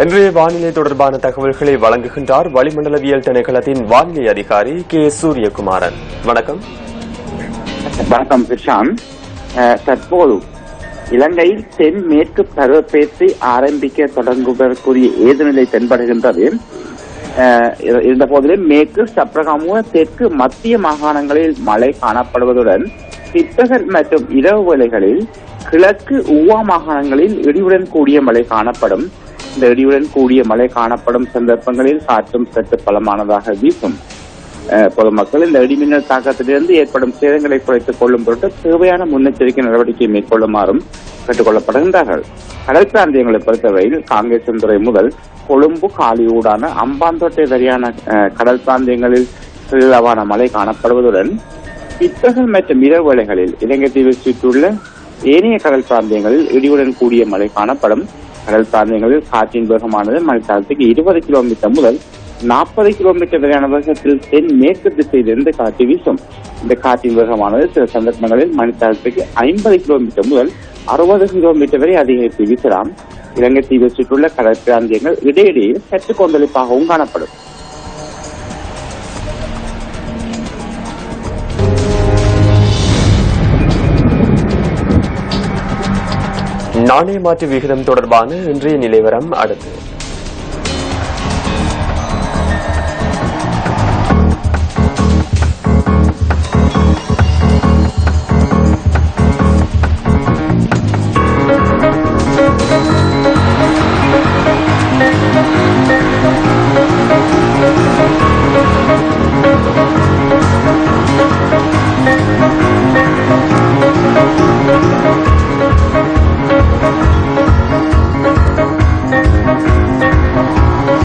இன்றைய வானிலை தொடர்பான தகவல்களை வழங்குகின்றார் வளிமண்டலவியல் திணைக்களத்தின் வானிலை அதிகாரி கே சூரியகுமாரன். வணக்கம். வணக்கம் கிருஷாந்த். தற்போது இலங்கையில் தென்மேற்கு பருவப்பெயர்ச்சி ஆரம்பிக்க தொடங்குவதற்குரிய ஏதுநிலை தென்படுகின்றது. இருந்த போதிலும் மேற்கு சப்ரகமுக தெற்கு மத்திய மாகாணங்களில் மழை காணப்படுவதுடன் பிற்பகல் மற்றும் இரவு வேளைகளில் கிழக்கு ஊவா மாகாணங்களில் இடியுடன் கூடிய மழை காணப்படும். இந்த இடியுடன் கூடிய மழை காணப்படும் சந்தர்ப்பங்களில் காற்றும் சற்று பலமானதாக வீசும். பொதுமக்கள் இந்த இடிமின்னல் தாக்கத்திலிருந்து ஏற்படும் சேதங்களை குறைத்துக் கொள்ளும் பொருட்டு தேவையான முன்னெச்சரிக்கை நடவடிக்கை மேற்கொள்ளுமாறும் கேட்டுக் கொள்ளப்படுகின்றார்கள். கடல் பிராந்தியங்களை பொறுத்தவரையில் காங்கேசன்துறை முதல் கொழும்பு காலியூடான அம்பாந்தோட்டை வரையான கடல் பிராந்தியங்களில் சிறிதளவான மழை காணப்படுவதுடன் பிற்பகல் மற்றும் இரவு வேளைகளில் இலங்கை தீவை சுற்றியுள்ள ஏனைய கடல் பிராந்தியங்களில் இடியுடன் கூடிய மழை காணப்படும். கடல் பிராந்தியங்களில் காற்றின் வேகமானது மணித்தாரத்துக்கு 20 கிலோமீட்டர் முதல் 40 கிலோமீட்டர் வரையான வேகத்தில் தென்மேற்கு திசையிலிருந்து காற்று வீசும். இந்த காற்றின் வேகமானது சில சந்தர்ப்பங்களில் மணித்தாரத்துக்கு 50 கிலோமீட்டர் முதல் 60 கிலோமீட்டர் வரை அதிகரித்து வீசலாம். இலங்கை தீவை சுற்றியுள்ள கடல் பிராந்தியங்கள் இடையிடையே சற்று கொந்தளிப்பாகவும் காணப்படும். நாணய மாற்று விகிதம் தொடர்பான இன்றைய நிலவரம் அடுத்து.